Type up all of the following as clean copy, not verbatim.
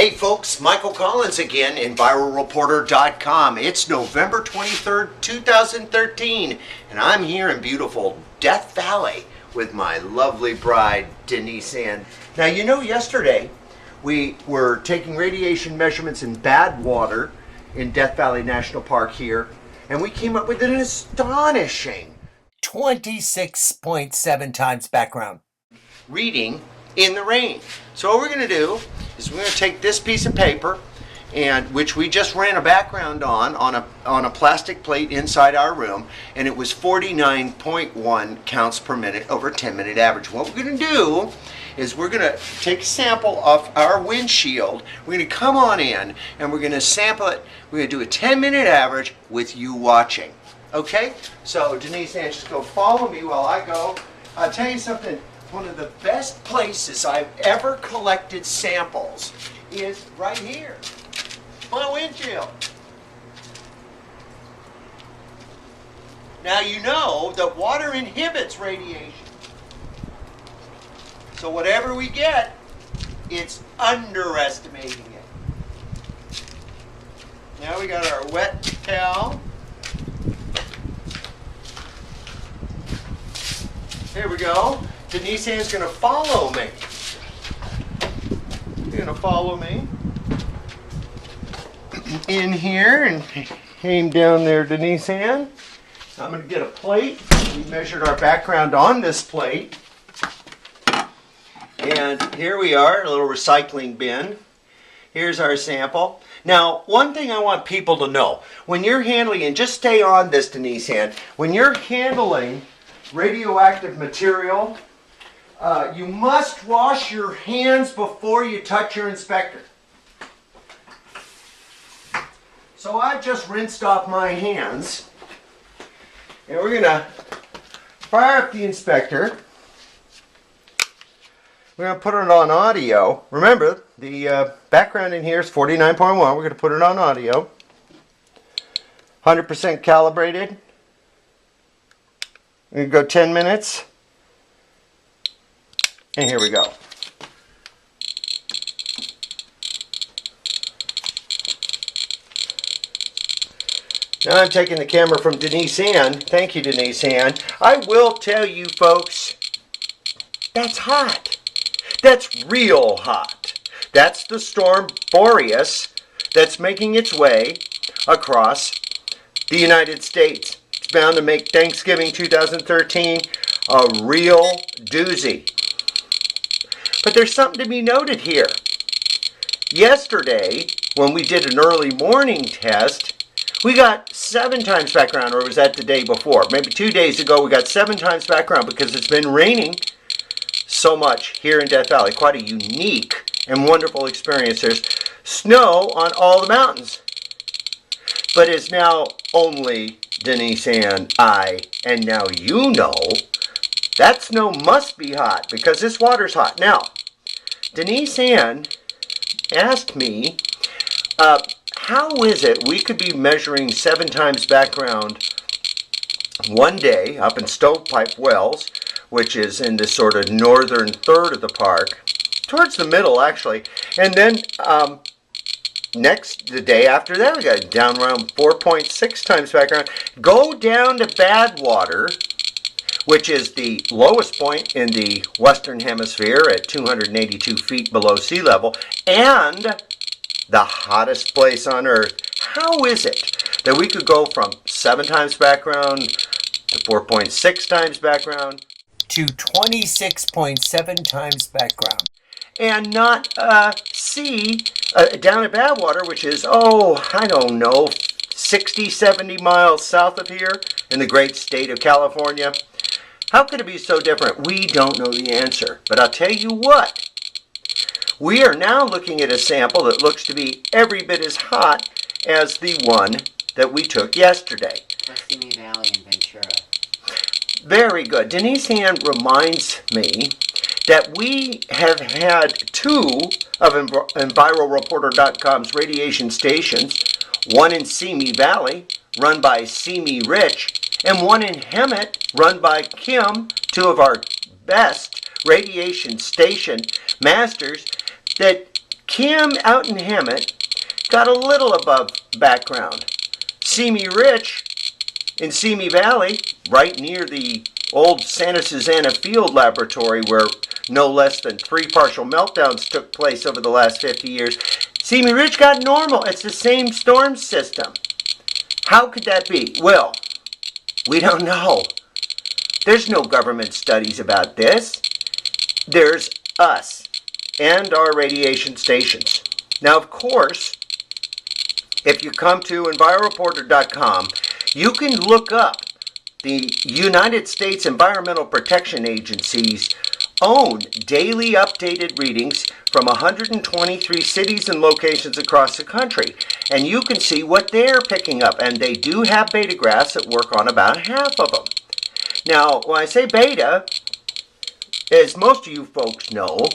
Hey folks, Michael Collins again, EnviroReporter.com. It's November 23rd, 2013, and I'm here in beautiful Death Valley with my lovely bride, Denise Ann. Now, you know, yesterday we were taking radiation measurements in Badwater in Death Valley National Park here, and we came up with an astonishing 26.7 times background reading in the rain. So what we're going to do is we're going to take this piece of paper, and which we just ran a background on a plastic plate inside our room, and it was 49.1 counts per minute over a 10-minute average. What we're going to do is we're going to take a sample of our windshield. We're going to come on in and we're going to sample it. We're going to do a 10-minute average with you watching. Okay? So Denise Ann, just go follow me while I go. I'll tell you something. One of the best places I've ever collected samples is right here, my windshield. Now you know that water inhibits radiation. So whatever we get, it's underestimating it. Now we got our wet towel. Here we go. Denise Ann's going to follow me. You're going to follow me in here and aim down there, Denise Ann. I'm going to get a plate. We measured our background on this plate. And here we are, a little recycling bin. Here's our sample. Now, one thing I want people to know, when you're handling, and just stay on this, Denise Ann, when you're handling radioactive material, you must wash your hands before you touch your inspector. So I've just rinsed off my hands, and we're going to fire up the inspector. We're going to put it on audio. Remember, the background in here is 49.1. We're going to put it on audio. 100% calibrated. We're going to go 10 minutes. And here we go. Now I'm taking the camera from Denise Ann. Thank you, Denise Ann. I will tell you folks, that's hot. That's real hot. That's the storm Boreas that's making its way across the United States. It's bound to make Thanksgiving 2013 a real doozy. But there's something to be noted here. Yesterday, when we did an early morning test, we got 7 times background, or was that the day before? Maybe 2 days ago, we got 7 times background because it's been raining so much here in Death Valley. Quite a unique and wonderful experience. There's snow on all the mountains. But it's now only Denise Ann, I, and now you know that snow must be hot because this water's hot. Now, Denise Ann asked me, how is it we could be measuring 7 times background one day up in Stovepipe Wells, which is in this sort of northern third of the park, towards the middle actually, and then the day after that we got down around 4.6 times background, go down to Badwater, which is the lowest point in the Western Hemisphere at 282 feet below sea level, and the hottest place on Earth. How is it that we could go from 7 times background to 4.6 times background to 26.7 times background and not see down at Badwater, which is, I don't know, 60, 70 miles south of here in the great state of California? How could it be so different? We don't know the answer. But I'll tell you what. We are now looking at a sample that looks to be every bit as hot as the one that we took yesterday. Simi Valley in Ventura. Very good. Denise Ann reminds me that we have had 2 of EnviroReporter.com's radiation stations, one in Simi Valley, run by Simi Rich, and one in Hemet, run by Kim, 2 of our best radiation station masters that Kim out in Hemet got a little above background. Simi Rich in Simi Valley, right near the old Santa Susana Field Laboratory where no less than 3 partial meltdowns took place over the last 50 years, Simi Rich got normal. It's the same storm system. How could that be? Well, we don't know. There's no government studies about this. There's us and our radiation stations. Now, of course, if you come to EnviroReporter.com, you can look up the United States Environmental Protection Agency's own daily updated readings from 123 cities and locations across the country. And you can see what they're picking up. And they do have beta graphs that work on about half of them. Now, when I say beta, as most of you folks know,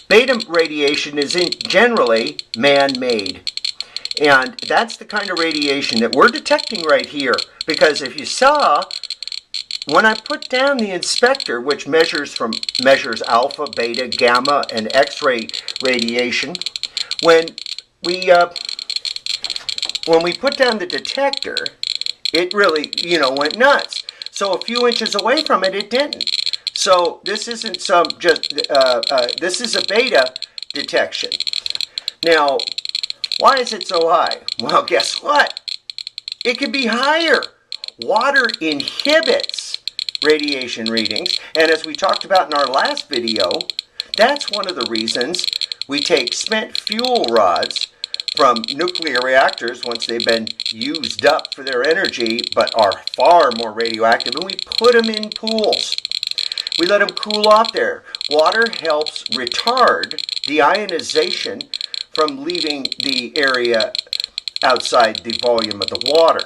beta radiation is generally man-made. And that's the kind of radiation that we're detecting right here. Because if you saw, when I put down the inspector, which measures alpha, beta, gamma, and X-ray radiation, when we put down the detector, it really, went nuts. So a few inches away from it, it didn't. So this isn't this is a beta detection. Now, why is it so high? Well, guess what? It could be higher. Water inhibits radiation readings. And as we talked about in our last video, that's one of the reasons we take spent fuel rods from nuclear reactors once they've been used up for their energy, but are far more radioactive, and we put them in pools. We let them cool off there. Water helps retard the ionization from leaving the area outside the volume of the water.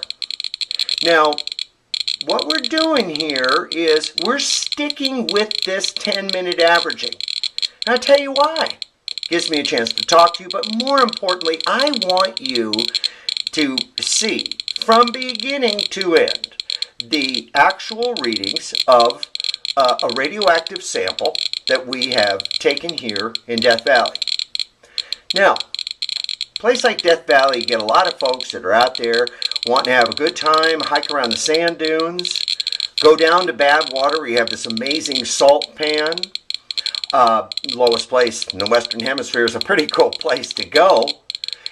Now, what we're doing here is we're sticking with this 10-minute averaging. And I'll tell you why. Gives me a chance to talk to you, but more importantly, I want you to see from beginning to end the actual readings of a radioactive sample that we have taken here in Death Valley. Now, a place like Death Valley, you get a lot of folks that are out there wanting to have a good time, hike around the sand dunes, go down to Badwater where you have this amazing salt pan. Lowest place in the Western Hemisphere is a pretty cool place to go.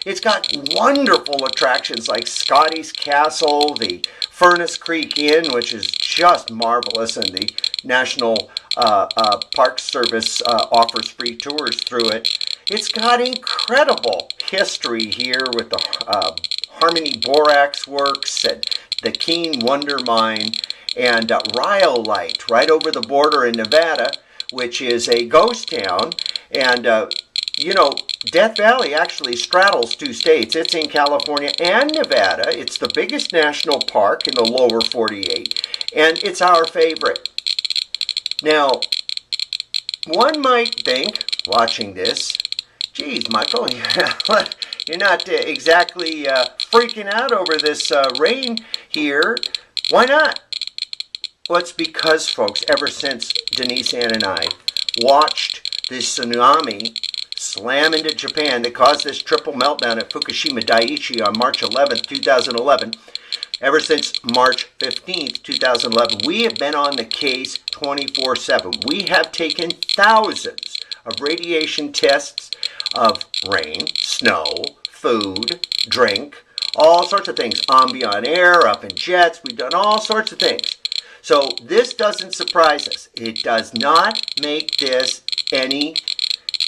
It's got wonderful attractions like Scotty's Castle, the Furnace Creek Inn, which is just marvelous, and the National Park Service offers free tours through it. It's got incredible history here with the Harmony Borax Works and the Keene Wonder Mine and Rhyolite right over the border in Nevada, which is a ghost town. And, Death Valley actually straddles 2 states. It's in California and Nevada. It's the biggest national park in the lower 48, and it's our favorite. Now, one might think, watching this, geez, Michael, you're not exactly freaking out over this rain here. Why not? Well, it's because, folks, ever since Denise Ann and I watched this tsunami slam into Japan that caused this triple meltdown at Fukushima Daiichi on March 11th, 2011, ever since March 15th, 2011, we have been on the case 24/7. We have taken thousands of radiation tests of rain, snow, food, drink, all sorts of things, ambient air, up in jets. We've done all sorts of things. So this doesn't surprise us. It does not make this any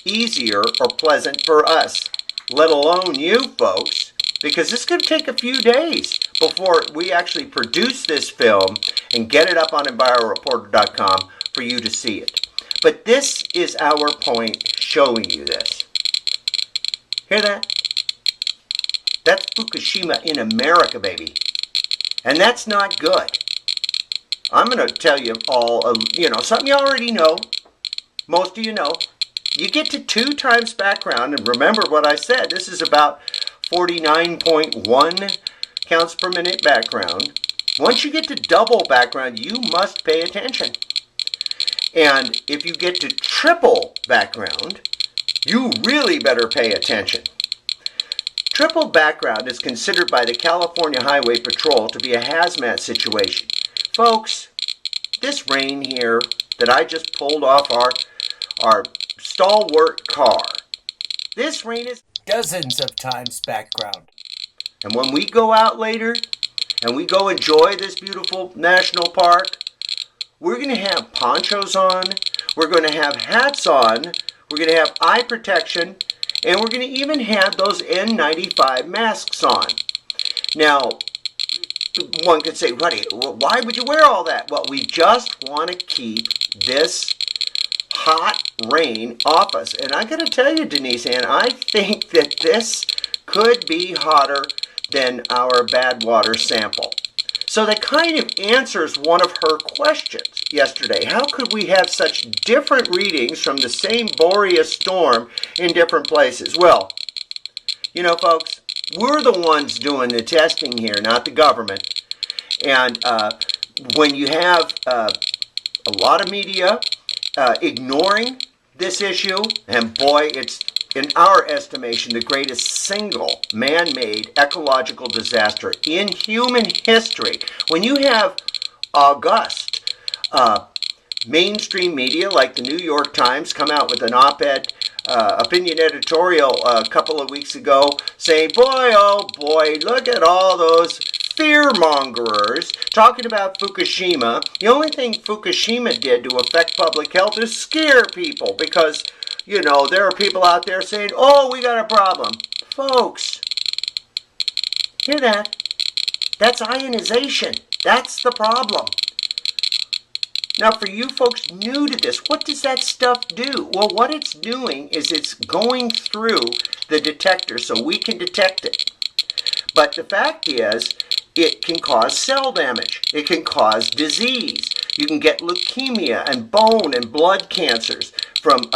easier or pleasant for us, let alone you folks, because this is going to take a few days before we actually produce this film and get it up on EnviroReporter.com for you to see it. But this is our point showing you this. Hear that? That's Fukushima in America, baby. And that's not good. I'm going to tell you all, something you already know. Most of you know. You get to 2 times background, and remember what I said. This is about 49.1 counts per minute background. Once you get to double background, you must pay attention. And if you get to triple background, you really better pay attention. Triple background is considered by the California Highway Patrol to be a hazmat situation. Folks, this rain here that I just pulled off our stalwart car, this rain is dozens of times background. And when we go out later and we go enjoy this beautiful national park, we're going to have ponchos on, we're going to have hats on, we're going to have eye protection, and we're going to even have those N95 masks on. Now, one could say, Ruddy, why would you wear all that? Well, we just want to keep this hot rain off us. And I got to tell you, Denise Ann, I think that this could be hotter than our Badwater sample. So that kind of answers one of her questions yesterday. How could we have such different readings from the same Boreas storm in different places? Well, you know, folks, we're the ones doing the testing here, not the government. And when you have a lot of media ignoring this issue, and boy, it's, in our estimation, the greatest single man-made ecological disaster in human history. When you have august mainstream media like the New York Times come out with an op-ed opinion editorial a couple of weeks ago saying, boy, oh boy, look at all those fear-mongerers talking about Fukushima. The only thing Fukushima did to affect public health is scare people because, you know, there are people out there saying, oh, we got a problem. Folks, hear that? That's ionization. That's the problem. Now, for you folks new to this, what does that stuff do? Well, what it's doing is it's going through the detector so we can detect it. But the fact is, it can cause cell damage. It can cause disease. You can get leukemia and bone and blood cancers from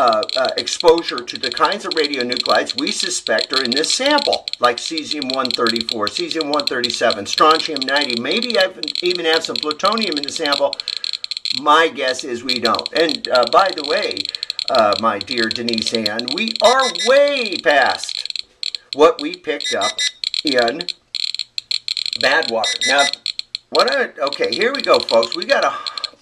exposure to the kinds of radionuclides we suspect are in this sample, like cesium-134, cesium-137, strontium-90. Maybe I even have some plutonium in the sample. My guess is we don't. And by the way, my dear Denise Ann, we are way past what we picked up in Badwater. Now, okay, here we go, folks. We got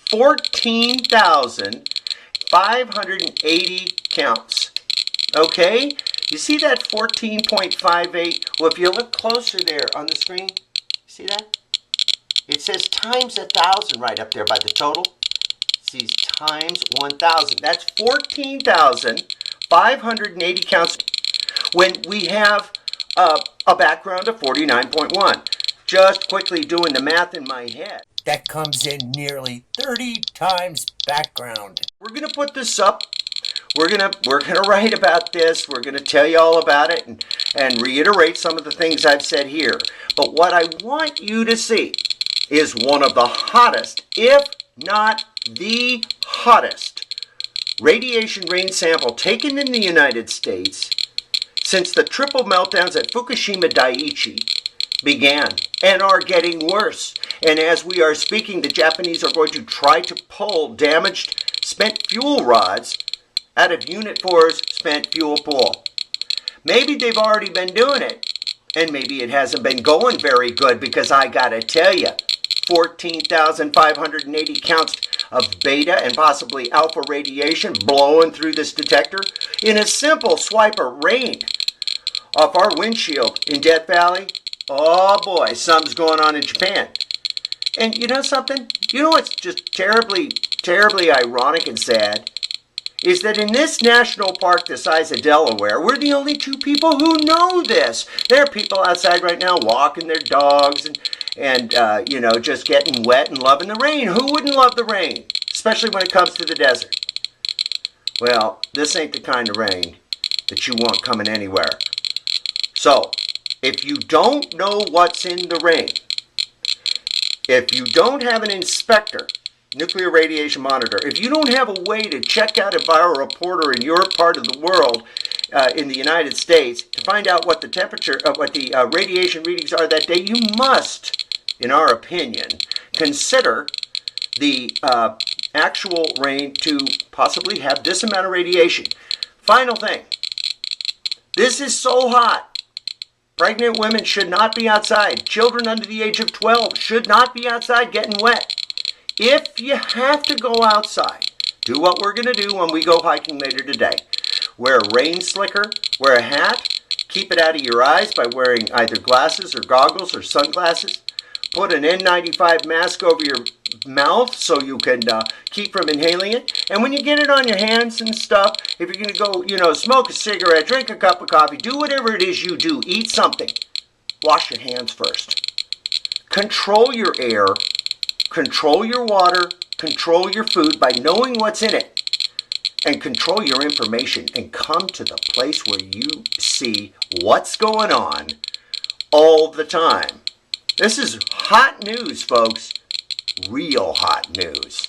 14,580 counts. Okay? You see that 14.58? Well, if you look closer there on the screen, see that? It says times 1,000 right up there by the total. It says times 1,000. That's 14,580 counts when we have a background of 49.1. Just quickly doing the math in my head. That comes in nearly 30 times background. We're going to put this up. We're gonna write about this. We're going to tell you all about it and reiterate some of the things I've said here. But what I want you to see is one of the hottest, if not the hottest, radiation rain sample taken in the United States since the triple meltdowns at Fukushima Daiichi began and are getting worse. And as we are speaking, the Japanese are going to try to pull damaged spent fuel rods out of Unit 4's spent fuel pool. Maybe they've already been doing it, and maybe it hasn't been going very good, because I gotta tell you, 14,580 counts of beta and possibly alpha radiation blowing through this detector in a simple swipe of rain off our windshield in Death Valley. Oh boy, something's going on in Japan. And you know something? You know what's just terribly, terribly ironic and sad? Is that in this national park the size of Delaware, we're the only two people who know this. There are people outside right now walking their dogs and you know, just getting wet and loving the rain. Who wouldn't love the rain? Especially when it comes to the desert. Well, this ain't the kind of rain that you want coming anywhere. So, if you don't know what's in the rain, if you don't have an inspector, nuclear radiation monitor, if you don't have a way to check out a bioreporter in your part of the world, in the United States, to find out what the temperature, what the radiation readings are that day, you must, in our opinion, consider the actual rain to possibly have this amount of radiation. Final thing, This is so hot. Pregnant women should not be outside. Children under the age of 12 should not be outside getting wet. If you have to go outside, do what we're going to do when we go hiking later today. Wear a rain slicker, wear a hat, keep it out of your eyes by wearing either glasses or goggles or sunglasses. Put an N95 mask over your mouth so you can keep from inhaling it. And when you get it on your hands and stuff, if you're going to go, smoke a cigarette, drink a cup of coffee, do whatever it is you do, eat something, wash your hands first. Control your air, control your water, control your food by knowing what's in it. And control your information and come to the place where you see what's going on all the time. This is hot news, folks. Real hot news.